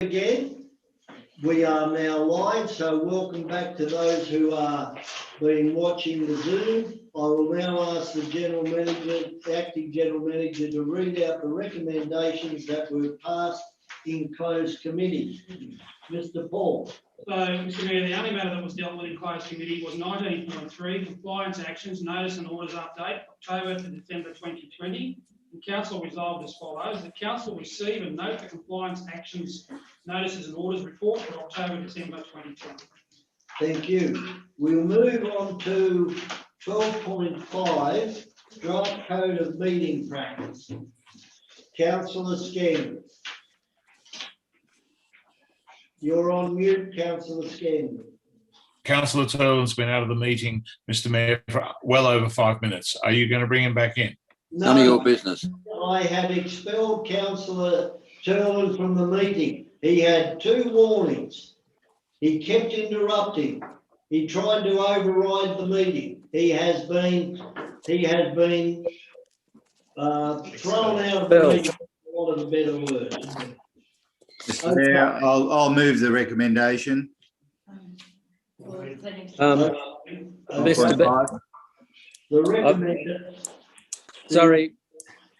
Again, we are now live, so welcome back to those who are been watching the Zoom. I will now ask the General Manager, the Acting General Manager, to read out the recommendations that were passed in closed committee. Mr. Paul. So, Mr. Mayor, the only matter that was dealt with in closed committee was 19.3, compliance actions, notice and orders update, October to December 2020. And Council resolved as follows: the Council receive and note the compliance actions, notices and orders report for October, December 2020. Thank you. We'll move on to 12.5, draft code of meeting practice. Councillor Scandal. You're on mute, Councillor Scandal. Councillor Turlin's been out of the meeting, Mr. Mayor, for well over 5 minutes. Are you going to bring him back in? No, None of your business. I have expelled Councillor Turlin from the meeting. He had 2 warnings. He kept interrupting. He tried to override the meeting. He has been thrown out of the meeting, for want of a better word. Mr. Mayor, I'll move the recommendation. The recommendation. Sorry,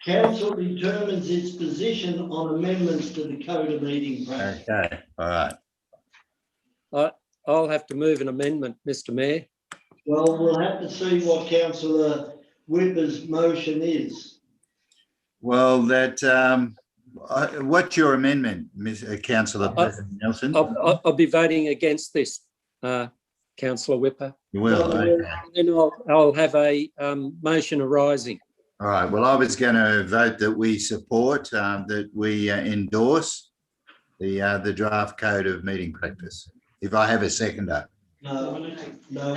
Council determines its position on amendments to the code of meeting practice. Okay, all right. I'll have to move an amendment, Mr. Mayor. Well, we'll have to see what Councillor Whipper's motion is. Well, what's your amendment, Councillor Nelson? I'll be voting against this, Councillor Whipper. You will, okay. Then I'll have a motion arising. All right, well, I was going to vote that we support, that we endorse the draft code of meeting practice. If I have a seconder. No,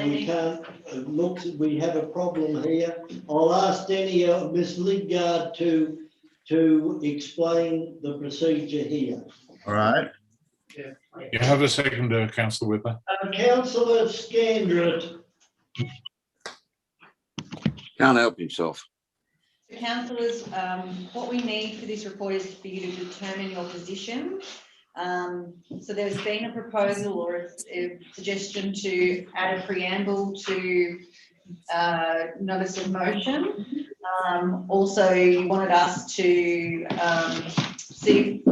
we can't. Look, we have a problem here. I'll ask Danny, Ms. Lidgard to explain the procedure here. All right. You have a seconder, Councillor Whipper. Councillor Scandrett. Can't help himself. Councillors, what we need for this report is for you to determine your position. So there's been a proposal or a suggestion to add a preamble to notice of motion. Also, you wanted us to see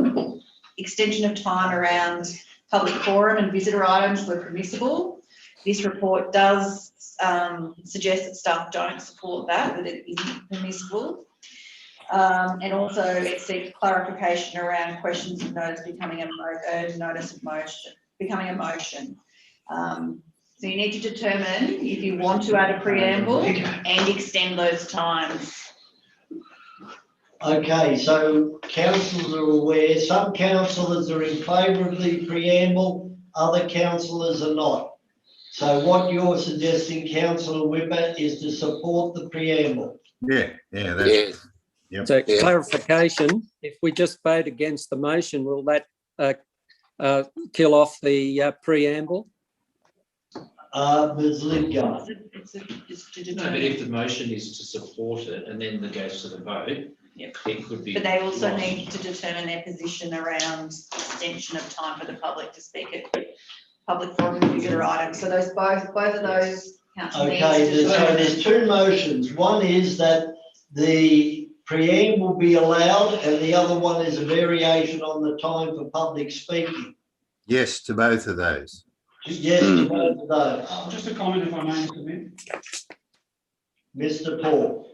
extension of time around public forum and visitor items were permissible. This report does suggest that staff don't support that it isn't permissible. And also it seeks clarification around questions of notice becoming a notice of motion, becoming a motion. So you need to determine if you want to add a preamble and extend those times. Okay, so councillors are aware, some councillors are in favour of the preamble, other councillors are not. So what you're suggesting, Councillor Whipper, is to support the preamble. Yeah, that's Yep. So clarification, if we just vote against the motion, will that kill off the preamble? Ms. Lidgard. It's to No, determine. but if the motion is to support it and then it goes to the vote, Yep. it could be. But they also lost. need to determine their position around extension of time for the public to speak at public forum and visitor items. So those both of those council needs Okay, to so determine. there's 2 motions. One is that the preamble be allowed and the other one is a variation on the time for public speaking. yes to both of those. Yes to both of those. Just a comment, if I may, Mr. Mayor. Mr. Paul.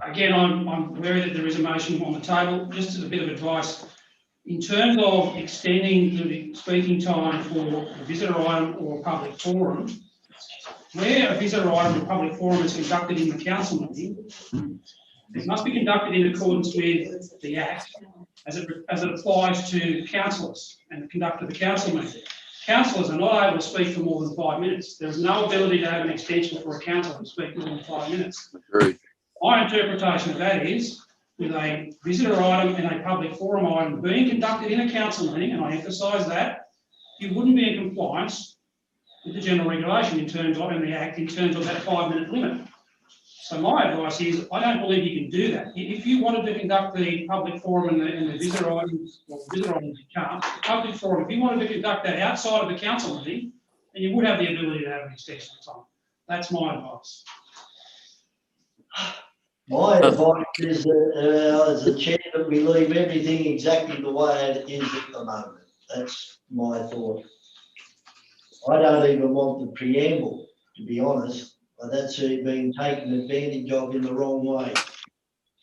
Again, I'm aware that there is a motion on the table. Just as a bit of advice, in terms of extending the speaking time for a visitor item or a public forum, where a visitor item or public forum is conducted in the council meeting, it must be conducted in accordance with the Act as it applies to councillors and the conduct of the council meeting. Councillors are not able to speak for more than 5 minutes. There is no ability to have an extension for a councillor to speak more than 5 minutes. Agreed. My interpretation of that is, with a visitor item and a public forum item being conducted in a council meeting, and I emphasise that, you wouldn't be in compliance with the general regulation in terms of, and the Act in terms of that 5 minute limit. So my advice is, I don't believe you can do that. If you wanted to conduct the public forum and the visitor items, well, visitor items you can't, the public forum, if you wanted to conduct that outside of the council meeting, then you would have the ability to have an extension of time. That's my advice. My advice is that, as a chair, that we leave everything exactly the way it is at the moment. That's my thought. I don't even want the preamble, to be honest, but that's being taken advantage of in the wrong way.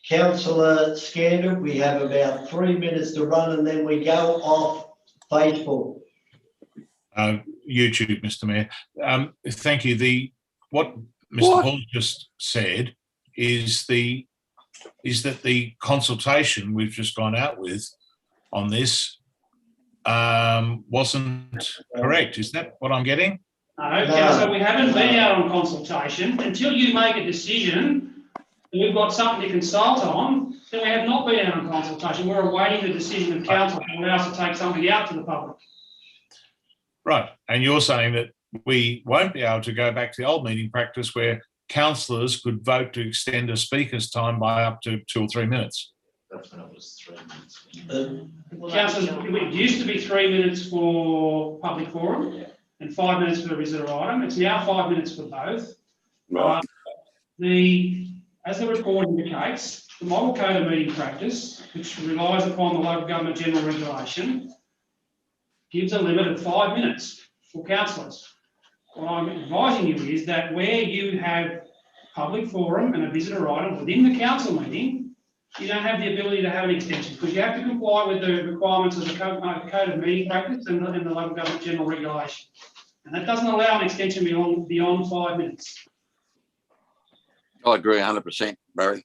Councillor Scandal, we have about 3 minutes to run and then we go off Facebook. YouTube, Mr. Mayor. Thank you. What Mr. What? Hall just said is that the consultation we've just gone out with on this wasn't correct. Is that what I'm getting? No, councillor, we haven't been out on consultation. Until you make a decision, and we've got something to consult on, then we have not been out on consultation. We're awaiting the decision of council to allow us to take something out to the public. Right. And you're saying that we won't be able to go back to the old meeting practice where councillors could vote to extend a speaker's time by up to 2 or 3 minutes. That's when it was 3 minutes. Councillors, it used to be 3 minutes for public forum and 5 minutes for the visitor item. It's now 5 minutes for both. As the report indicates, the model code of meeting practice, which relies upon the local government general regulation, gives a limit of 5 minutes for councillors. What I'm advising you is that where you have public forum and a visitor item within the council meeting, you don't have the ability to have an extension because you have to comply with the requirements of the code of meeting practice and the local government general regulation. And that doesn't allow an extension beyond 5 minutes. I agree 100%, Barry.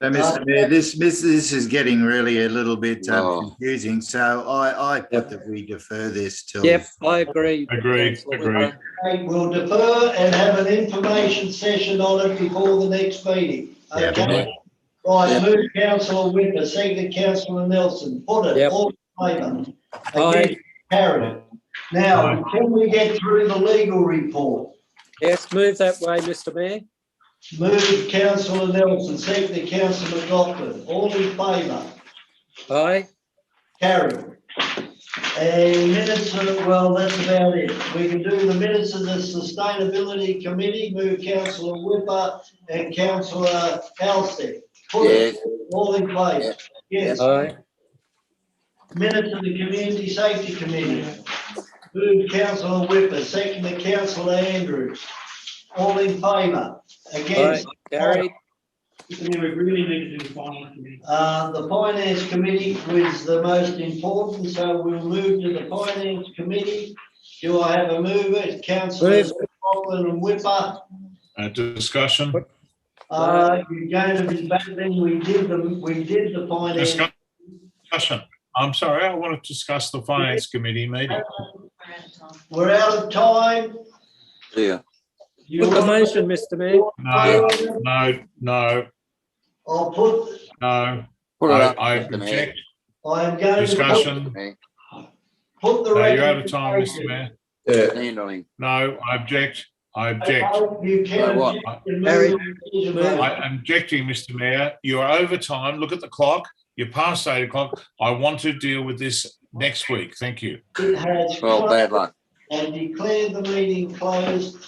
So, Mr. Mayor, this is getting really a little bit Oh. confusing, so I put that we defer this till. Yep, I agree. Agreed, agreed. Okay, we'll defer and have an information session on it before the next meeting. Yeah. Okay? Right, move councillor Whipper, second councillor Nelson, put it, Yep. all in favour. Aye. Against, carried. Now, can we get through the legal report? Yes, move that way, Mr. Mayor. Move councillor Nelson, second councillor McLaughlin, all in favour, Aye. carried. And minutes of, well, that's about it. We can do the minutes of the Sustainability Committee, move councillor Whipper and councillor Halstead. Put it, all in favour, yes. Aye. Minutes of the Community Safety Committee, move councillor Whipper, second councillor Andrews, all in favour, Aye. against. Carried. Mr. Mayor, we really need to do the finance committee. The Finance Committee was the most important, so we'll move to the Finance Committee. Do I have a mover? Councillors McLaughlin and Whipper. Discussion. You're going to be back then, we did the finance. Discussion. I'm sorry, I want to discuss the Finance Committee meeting. We're out of time. Yeah. You Put the want- motion, Mr. Mayor. No, I'll put, no. Put it up. I Mr. Mayor. object. I'm going to Discussion. put the. No, you're out of time, Mr. recommendation. Mayor. Stand on him. No, I object. I object. You can. What? object and Harry, move the decision. I'm objecting, Mr. Mayor. You're over time. Look at the clock. You're past 8 o'clock. I want to deal with this next week. Thank you. It has Well, bad luck. and declare the meeting closed